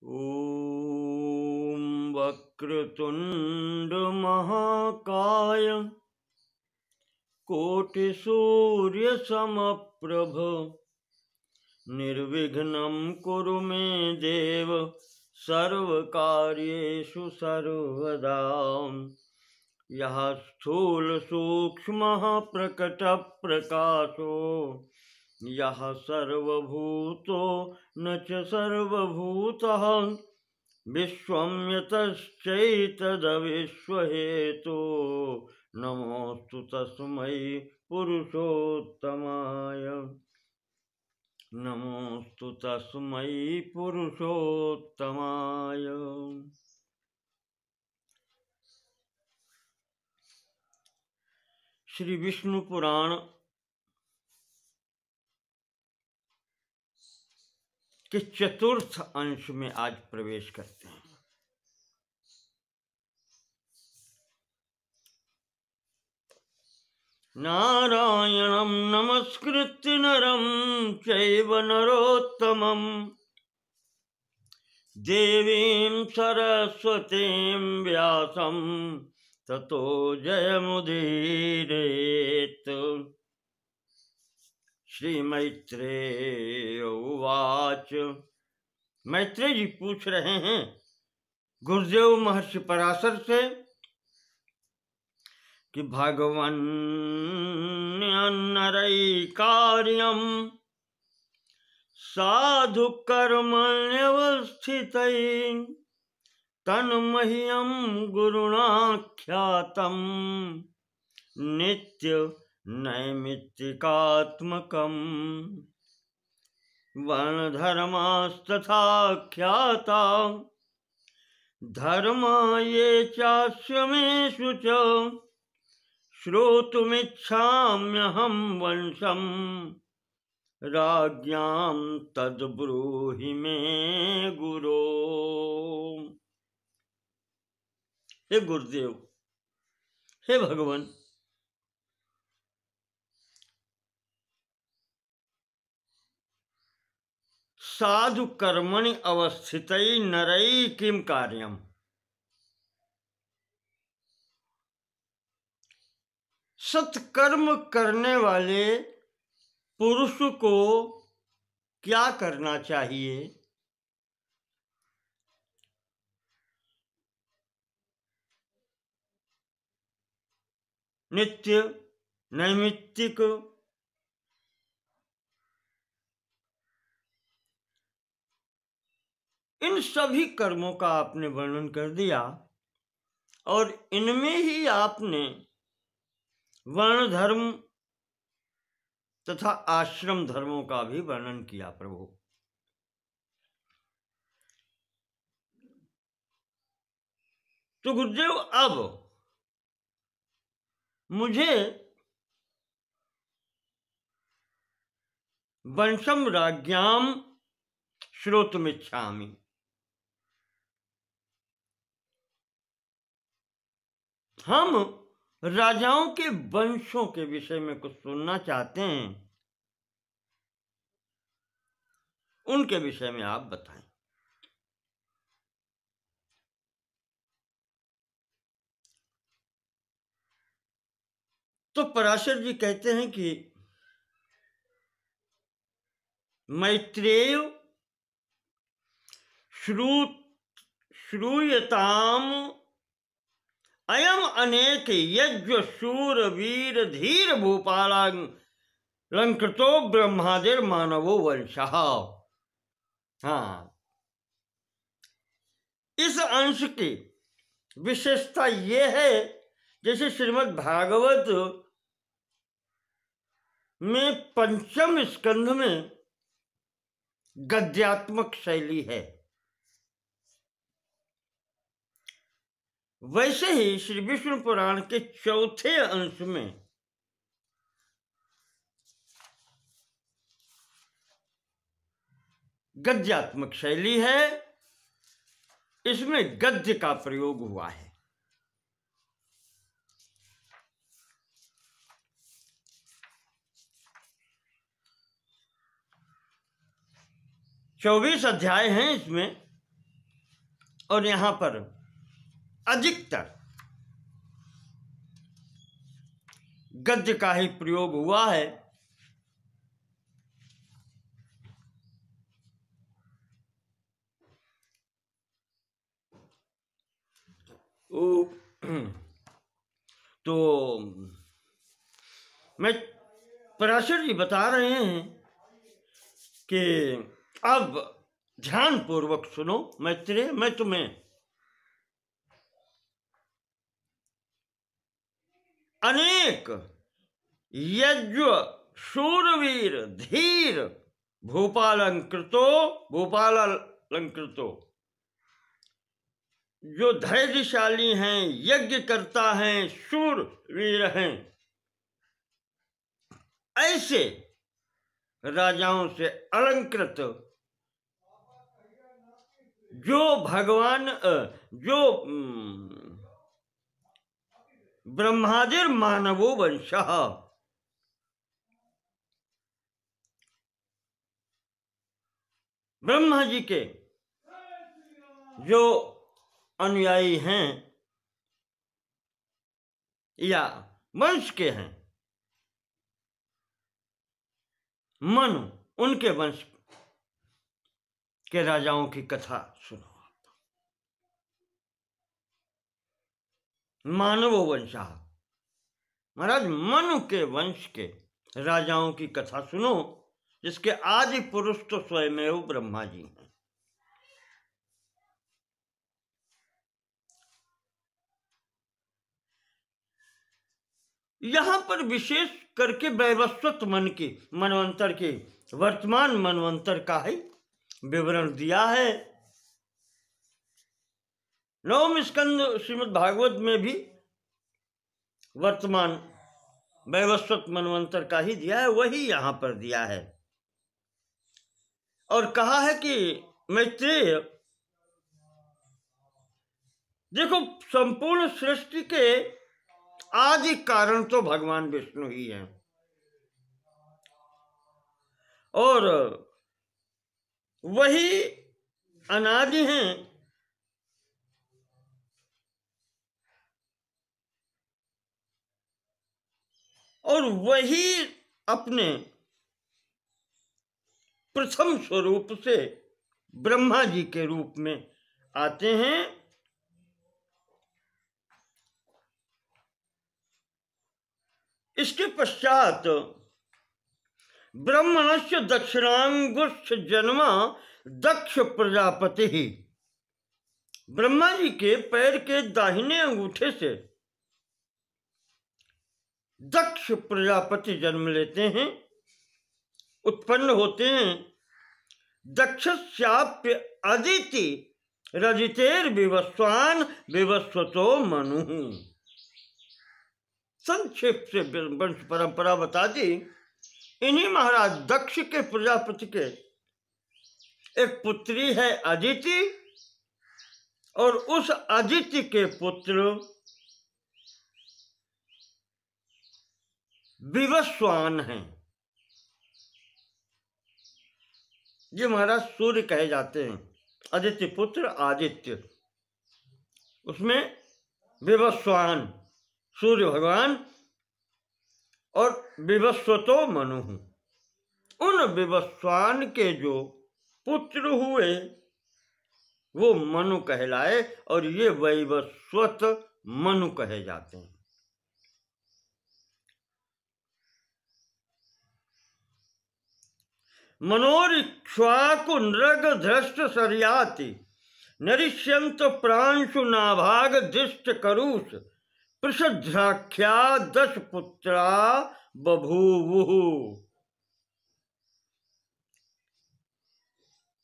ॐ वक्रतुण्ड महाकाय कोटिसूर्यसमप्रभ निर्विघ्नं कुरु मे देव सर्वकार्येषु सर्वदा। यः स्थूलसूक्ष्मः प्रकटप्रकाशो यः सर्वभूतो न च सर्वभूतः विश्वं यतश्चैतदविश्वहेतो नमोऽस्तु तस्मै पुरुषोत्तमाय। नमोऽस्तु तस्मै पुरुषोत्तमाय। श्री विष्णु पुराण के चतुर्थ अंश में आज प्रवेश करते हैं। नारायणं नमस्कृत्य नरं चैव नरोत्तमं देवीं सरस्वतीं व्यासं ततो जयमुदीरयेत्। श्री मैत्रेय उवाच। मैत्रेय जी पूछ रहे हैं गुरुदेव महर्षि पराशर से कि भगवन् नरैकार्यं साधु कर्मण्यवस्थितै तन्मह्यं गुरुणा ख्यातं नित्य नैमित्तिकात्मकम् वर्णधर्मास्तथा ख्याता धर्मा ये चाश्रमेषु च श्रोतुमिच्छाम्यहं वंशं राज्ञां तद्ब्रूहि मे गुरो। हे गुरुदेव, हे भगवान, साधु कर्मणि अवस्थितै नरै किम कार्यम। सत्कर्म करने वाले पुरुष को क्या करना चाहिए? नित्य नैमित्तिक इन सभी कर्मों का आपने वर्णन कर दिया और इनमें ही आपने वर्ण धर्म तथा आश्रम धर्मों का भी वर्णन किया प्रभु। तो गुरुदेव, अब मुझे वंशम राज्ञाम श्रोतुमिच्छामि, हम राजाओं के वंशों के विषय में कुछ सुनना चाहते हैं, उनके विषय में आप बताएं। तो पराशर जी कहते हैं कि मैत्रेय श्रूयताम अयम अनेक यज्ञ शूर वीर धीर भूपालंकृतो ब्रह्मादिर मानवो वंशः। हाँ, इस अंश की विशेषता ये है, जैसे श्रीमद् भागवत में पंचम स्कंध में गद्यात्मक शैली है, वैसे ही श्री विष्णु पुराण के चौथे अंश में गद्यात्मक शैली है। इसमें गद्य का प्रयोग हुआ है। चौबीस अध्याय हैं इसमें और यहाँ पर अधिकतर गद्य का ही प्रयोग हुआ है। तो मैं पराशर जी बता रहे हैं कि अब ध्यान पूर्वक सुनो मैत्रेय, मैं तुम्हें अनेक यज्ञ शूरवीर धीर भूपालंकृतो जो धैर्यशाली हैं, यज्ञ करता हैं, शूरवीर हैं, ऐसे राजाओं से अलंकृत जो भगवान जो ब्रह्मादिर मानवो वंशः, ब्रह्मा जी के जो अनुयायी हैं या वंश के हैं, मनु उनके वंश के राजाओं की कथा सुनो। मानवो वंशः, महाराज मनु के वंश के राजाओं की कथा सुनो, जिसके आदि पुरुष तो स्वयमेव ब्रह्मा जी हैं। यहां पर विशेष करके वैवस्वत मन की मनवंतर के वर्तमान मनवंतर का ही विवरण दिया है। नवम स्कंद श्रीमद् भागवत में भी वर्तमान वैवस्वत मनवंतर का ही दिया है, वही यहां पर दिया है। और कहा है कि मैत्रेय देखो, संपूर्ण सृष्टि के आदि कारण तो भगवान विष्णु ही हैं, और वही अनादि हैं, और वही अपने प्रथम स्वरूप से ब्रह्मा जी के रूप में आते हैं। इसके पश्चात ब्रह्मणस्य दक्षिणांगुष्ठ जन्मा दक्ष प्रजापति ही, ब्रह्मा जी के पैर के दाहिने अंगूठे से दक्ष प्रजापति जन्म लेते हैं, उत्पन्न होते हैं। दक्षस्याप्य अदिति रजितेर विवस्वान विवस्वतो मनु। संक्षेप से वंश परंपरा बता दी। इन्हीं महाराज दक्ष के प्रजापति के एक पुत्री है अदिति, और उस अदिति के पुत्र विवस्वान हैं। ये महाराज सूर्य कहे जाते हैं, आदित्य पुत्र आदित्य, उसमें विवस्वान सूर्य भगवान, और विवस्वतो मनु। उन विवस्वान के जो पुत्र हुए वो मनु कहलाए, और ये वैवस्वत मनु कहे जाते हैं। मनोरिक्ष्वाकु नृग धृष्ट शर्याति नरिष्यंत प्रांशु नाभाग दिष्ट करुष पृषद्राख्या दश पुत्रा बभूवुः।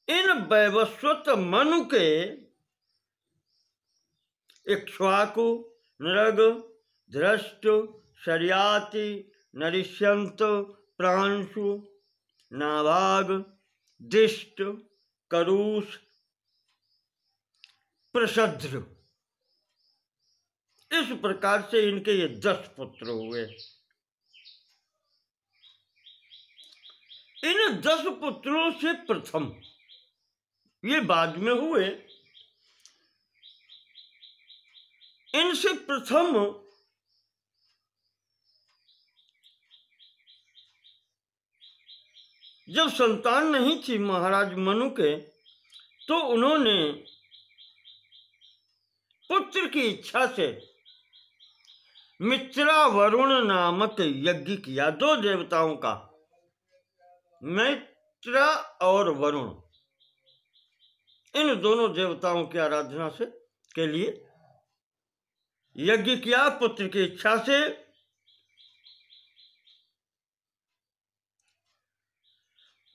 इन वैवस्वत मनु के इक्ष्वाकु नृग धृष्ट शर्याति नरिष्यंत प्रांशु नाभाग दिष्ट करुष प्रसद्र, इस प्रकार से इनके ये 10 पुत्र हुए। इन 10 पुत्रों से प्रथम, ये बाद में हुए, इनसे प्रथम जब संतान नहीं थी महाराज मनु के, तो उन्होंने पुत्र की इच्छा से मित्रा वरुण नामक यज्ञ किया। दो देवताओं का, मित्रा और वरुण, इन दोनों देवताओं की आराधना से के लिए यज्ञ किया पुत्र की इच्छा से।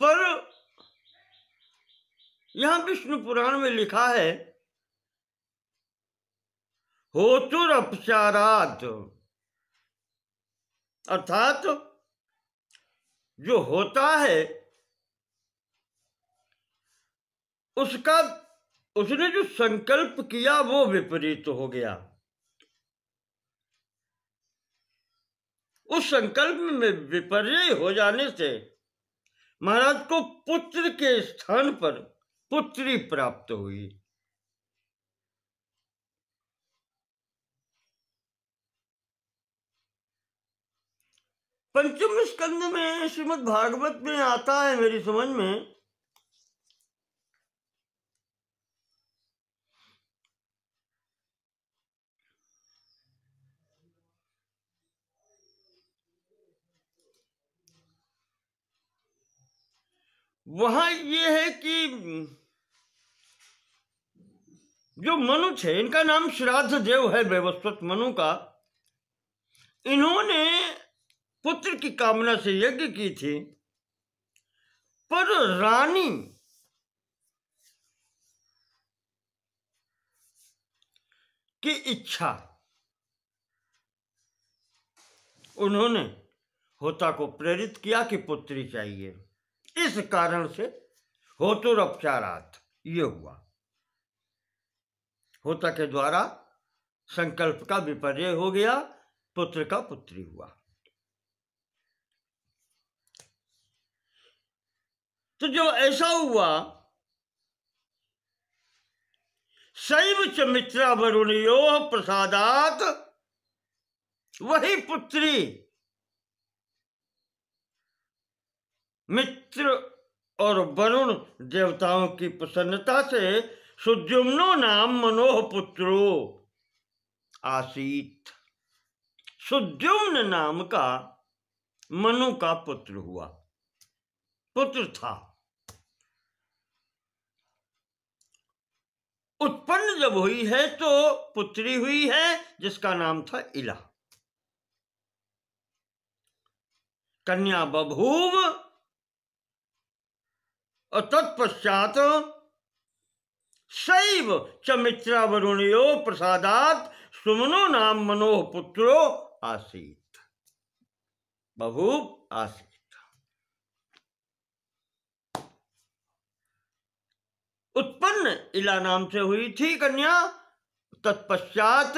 पर यहां विष्णु पुराण में लिखा है होतुरपचारात्, अर्थात जो होता है उसका, उसने जो संकल्प किया वो विपरीत हो गया। उस संकल्प में विपर्य हो जाने से महाराज को पुत्र के स्थान पर पुत्री प्राप्त हुई। पंचम स्कंद में श्रीमद् भागवत में आता है मेरी समझ में, वहां ये है कि जो मनु थे, इनका नाम श्राद्ध देव है, वैवस्वत मनु का, इन्होंने पुत्र की कामना से यज्ञ की थी। पर रानी की इच्छा, उन्होंने होता को प्रेरित किया कि पुत्री चाहिए। इस कारण से होतुरपचारात् ये हुआ, होता के द्वारा संकल्प का विपर्य हो गया, पुत्र का पुत्री हुआ। तो जब ऐसा हुआ, शैव च मित्रा वरुणयोः प्रसादात्, वही पुत्री मित्र और वरुण देवताओं की प्रसन्नता से सुद्युम्नो नाम मनोह पुत्रो आसीत। सुद्युम्न नाम का मनु का पुत्र हुआ, पुत्र था। उत्पन्न जब हुई है तो पुत्री हुई है जिसका नाम था इला। कन्या बभूव और तत्पश्चात शैव च मित्रा वरुणयोः प्रसादात् सुमनो नाम मनोह पुत्रो आसीत। बभूव आसीत। उत्पन्न इला नाम से हुई थी कन्या, तत्पश्चात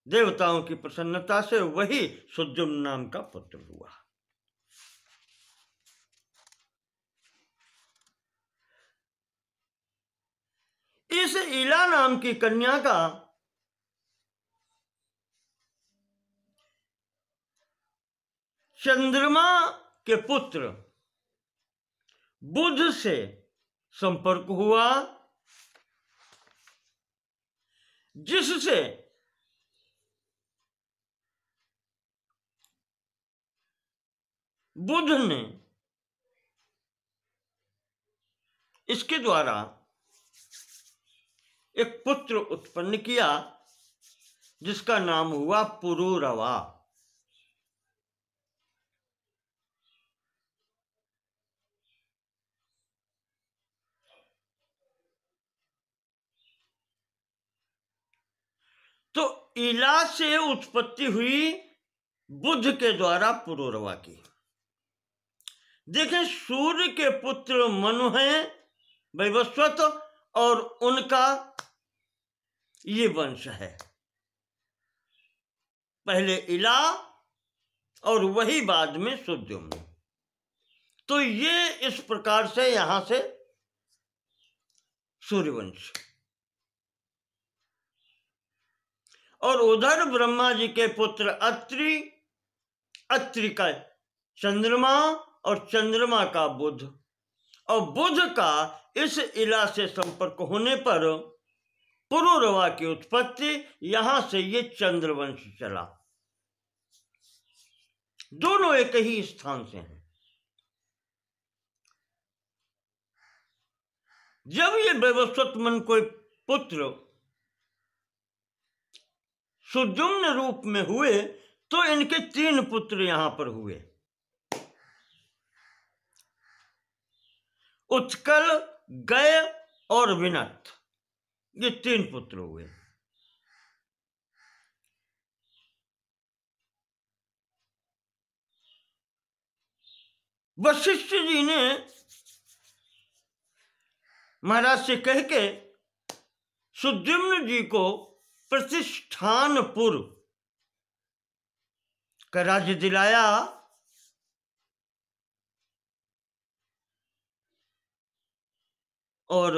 देवताओं की प्रसन्नता से वही सुद्युम्न नाम का पुत्र हुआ। इस इला नाम की कन्या का चंद्रमा के पुत्र बुध से संपर्क हुआ, जिससे बुध ने इसके द्वारा एक पुत्र उत्पन्न किया जिसका नाम हुआ पुरूरवा। तो इला से उत्पत्ति हुई बुध के द्वारा पुरूरवा की। देखें, सूर्य के पुत्र मनु हैं वैवस्वत, और उनका ये वंश है। पहले इला और वही बाद में सुद्युम्न। तो ये इस प्रकार से यहां से सूर्यवंश। और उधर ब्रह्मा जी के पुत्र अत्रि, अत्रि का चंद्रमा और चंद्रमा का बुध, और बुध का इस इला से संपर्क होने पर पुरुरवा की उत्पत्ति, यहां से ये चंद्रवंश चला। दोनों एक ही स्थान से हैं। जब ये वैवस्वत मन कोई पुत्र सुद्युम्न रूप में हुए तो इनके 3 पुत्र यहां पर हुए। उत्कल, गय और विनत, ये 3 पुत्र हुए। वशिष्ठ जी ने महाराज से कह के सुद्युम्न जी को प्रतिष्ठानपुर का राज्य दिलाया, और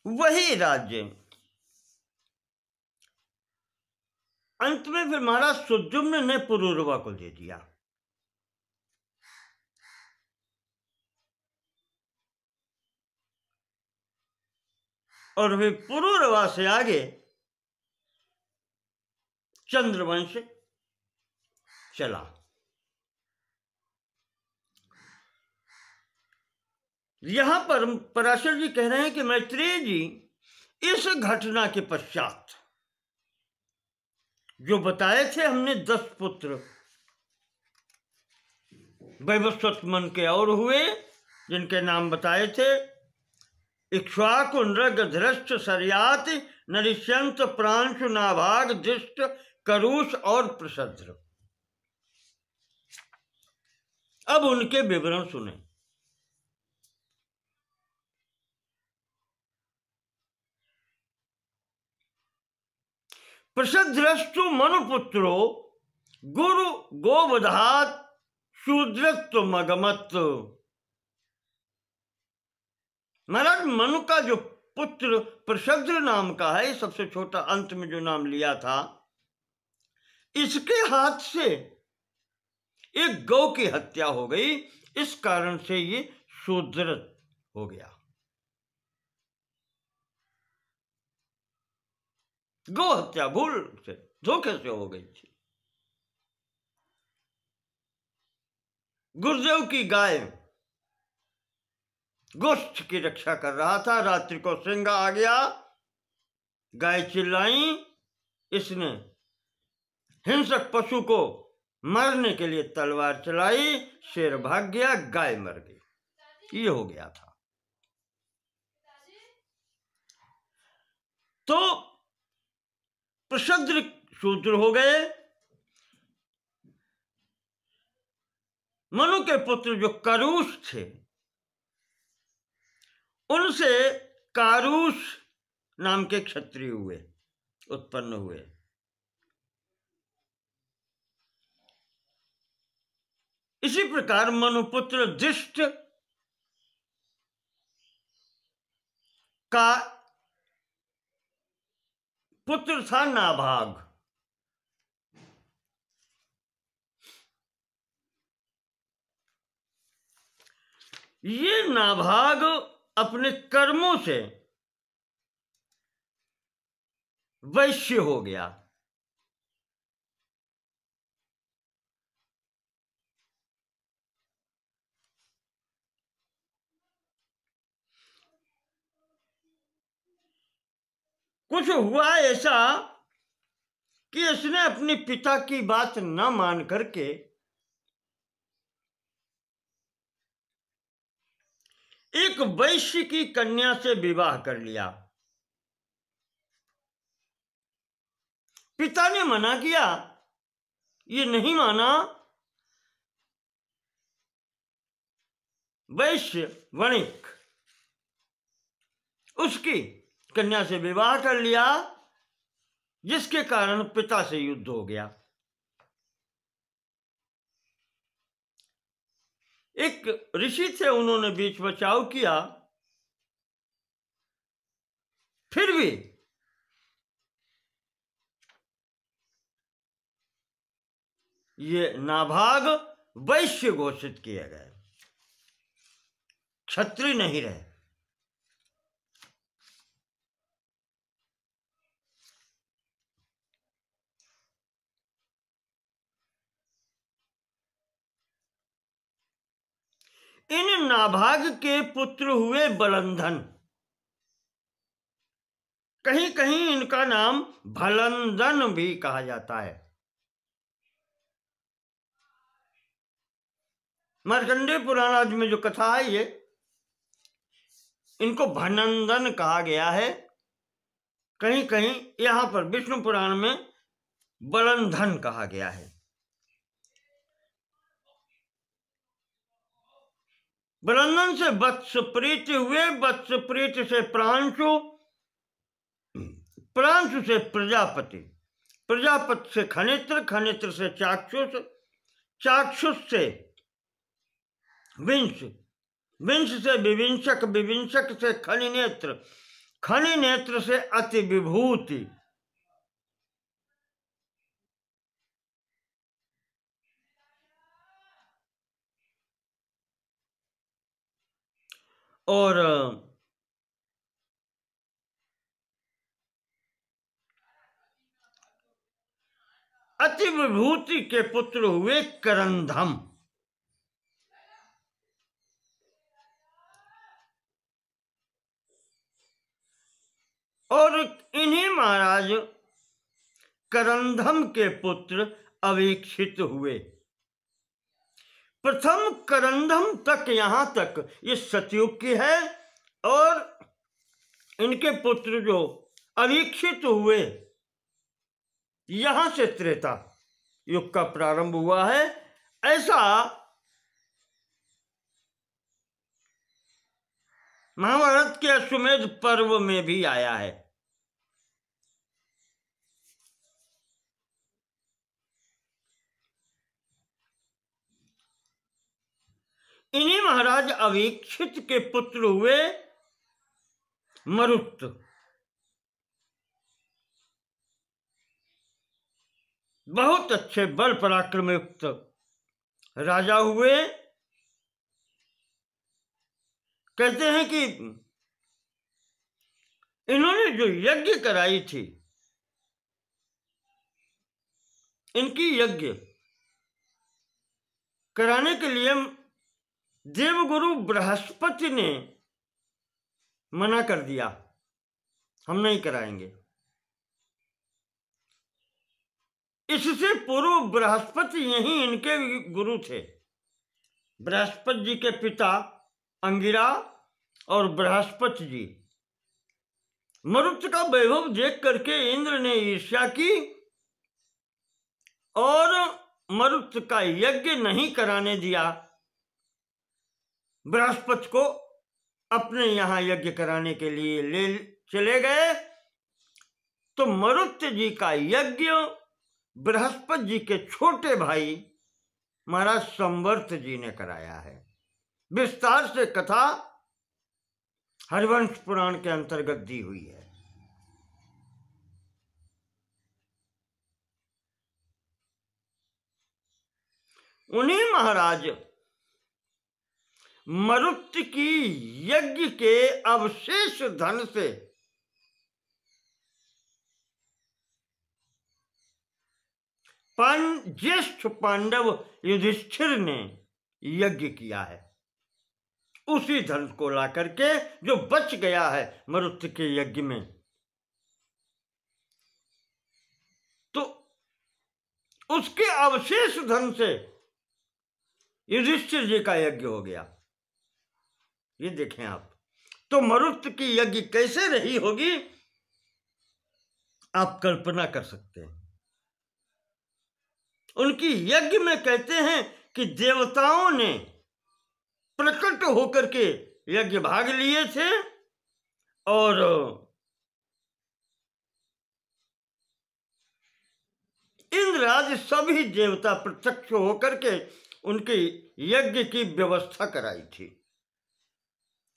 वही राज्य अंत में फिर महाराज सुद्युम्न ने पुरुरवा को दे दिया। और फिर पुरुरवा से आगे चंद्रवंश चला। यहां पर पराशर जी कह रहे हैं कि मैत्रेय जी इस घटना के पश्चात जो बताए थे हमने 10 पुत्र वैवस्वत मन के और हुए, जिनके नाम बताए थे इक्ष्वाकु, नृग, धृष्ट, शर्यात, नरिष्यंत, प्रांशु, नाभाग, दिष्ट, करूष और प्रसद्र। अब उनके विवरण सुने। प्रसद्रस्तु मनुपुत्रो गुरु गोवधात शूद्रत्व मगमत्व। महाराज मनु का जो पुत्र प्रसद्र नाम का है, सबसे छोटा अंत में जो नाम लिया था, इसके हाथ से एक गौ की हत्या हो गई। इस कारण से ये शूद्र हो गया। गौ हत्या भूल से, धोखे से हो गई थी। गुरुदेव की गाय गोष्ठ की रक्षा कर रहा था, रात्रि को सिंह आ गया, गाय चिल्लाई, इसने हिंसक पशु को मारने के लिए तलवार चलाई, शेर भाग गया, गाय मर गई। ये हो गया था। तो प्रसद्र शूद्र हो गए। मनु के पुत्र जो करूष थे, उनसे कारूष नाम के क्षत्रिय हुए, उत्पन्न हुए। इसी प्रकार मनुपुत्र दिष्ट का पुत्र था नाभाग। ये नाभाग अपने कर्मों से वैश्य हो गया। कुछ हुआ ऐसा कि इसने अपने पिता की बात न मान करके एक वैश्य की कन्या से विवाह कर लिया। पिता ने मना किया, ये नहीं माना। वैश्य वणिक उसकी कन्या से विवाह कर लिया, जिसके कारण पिता से युद्ध हो गया। एक ऋषि थे, उन्होंने बीच बचाव किया, फिर भी ये नाभाग वैश्य घोषित किए गए, क्षत्रिय नहीं रहे। इन नाभाग के पुत्र हुए बलंधन। कहीं कहीं इनका नाम भलंदन भी कहा जाता है। मार्कंडेय पुराण आदि में जो कथा है, ये इनको भनंदन कहा गया है। कहीं कहीं यहां पर विष्णु पुराण में बलंधन कहा गया है। बलंदन से वत्सप्रीत हुए, वत्सप्रीत से प्रांशु, प्रांशु से प्रजापति, प्रजापति से खनित्र, खनित्र से चाक्षुष, चाक्षुष से विंश, विंश से विविंशक, विविंशक से खनिनेत्र, खनिनेत्र से अति विभूति, और अति विभूति के पुत्र हुए करंधम। और इन्हीं महाराज करंधम के पुत्र अवीक्षित हुए। प्रथम करंधम तक, यहां तक ये सतयुग की है, और इनके पुत्र जो अवीक्षित हुए, यहां से त्रेता युग का प्रारंभ हुआ है। ऐसा महाभारत के अश्वमेध पर्व में भी आया है। इन्हीं महाराज अवीक्षित के पुत्र हुए मरुत। बहुत अच्छे बल पराक्रम युक्त राजा हुए। कहते हैं कि इन्होंने जो यज्ञ कराई थी, इनकी यज्ञ कराने के लिए देवगुरु बृहस्पति ने मना कर दिया, हम नहीं कराएंगे। इससे पूर्व बृहस्पति यही इनके गुरु थे। बृहस्पति जी के पिता अंगिरा और बृहस्पति जी। मरुत का वैभव देख करके इंद्र ने ईर्ष्या की और मरुत का यज्ञ नहीं कराने दिया। बृहस्पति को अपने यहां यज्ञ कराने के लिए ले चले गए। तो मरुत जी का यज्ञ बृहस्पति जी के छोटे भाई महाराज संवर्त जी ने कराया है। विस्तार से कथा हरिवंश पुराण के अंतर्गत दी हुई है। उन्हीं महाराज मरुत की यज्ञ के अवशेष धन से ज्येष्ठ पांडव युधिष्ठिर ने यज्ञ किया है। उसी धन को ला करके जो बच गया है मरुत के यज्ञ में, तो उसके अवशेष धन से युधिष्ठिर जी का यज्ञ हो गया। ये देखें आप, तो मरुत की यज्ञ कैसे रही होगी आप कल्पना कर सकते हैं। उनकी यज्ञ में कहते हैं कि देवताओं ने प्रकट होकर के यज्ञ भाग लिए थे और इंद्र आदि सभी देवता प्रत्यक्ष होकर के उनके यज्ञ की व्यवस्था कराई थी।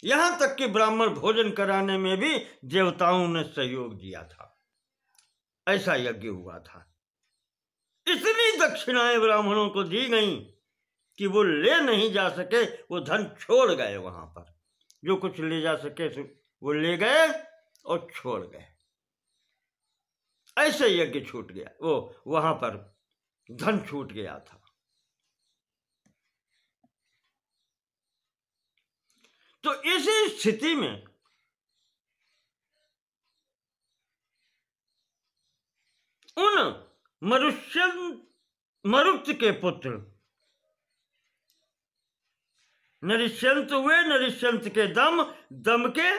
यहां तक कि ब्राह्मण भोजन कराने में भी देवताओं ने सहयोग दिया था। ऐसा यज्ञ हुआ था। इतनी दक्षिणाएं ब्राह्मणों को दी गई कि वो ले नहीं जा सके, वो धन छोड़ गए। वहां पर जो कुछ ले जा सके वो ले गए और छोड़ गए। ऐसे यज्ञ छूट गया, वो वहां पर धन छूट गया था। तो इस स्थिति में उन मरुत के पुत्र नरिश्यंत हुए, नरिश्यंत के दम के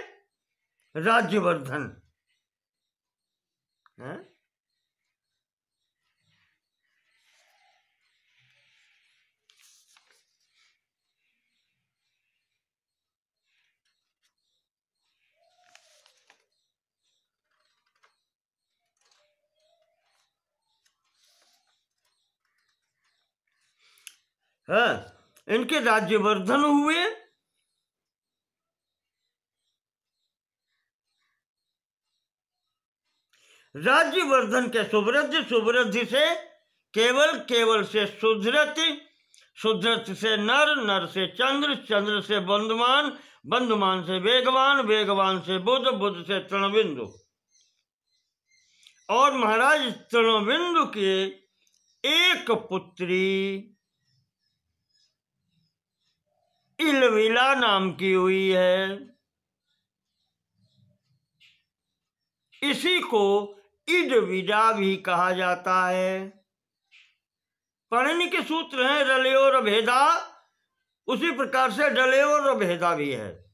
राज्यवर्धन है। इनके राज्यवर्धन हुए। राज्यवर्धन के सुवृद्धि, सुवृद्धि से केवल, केवल से सुधृत, सुधृत से नर, नर से चंद्र, चंद्र से बंधुमान, बंधुमान से वेगवान, वेगवान से बुध, बुध से तृणबिंदु। और महाराज तृणबिंदु के एक पुत्री इलविला नाम की हुई है। इसी को इडविडा भी कहा जाता है। पाणिनि के सूत्र हैं रलयोर भेदा, उसी प्रकार से डलयोर भेदा भी है।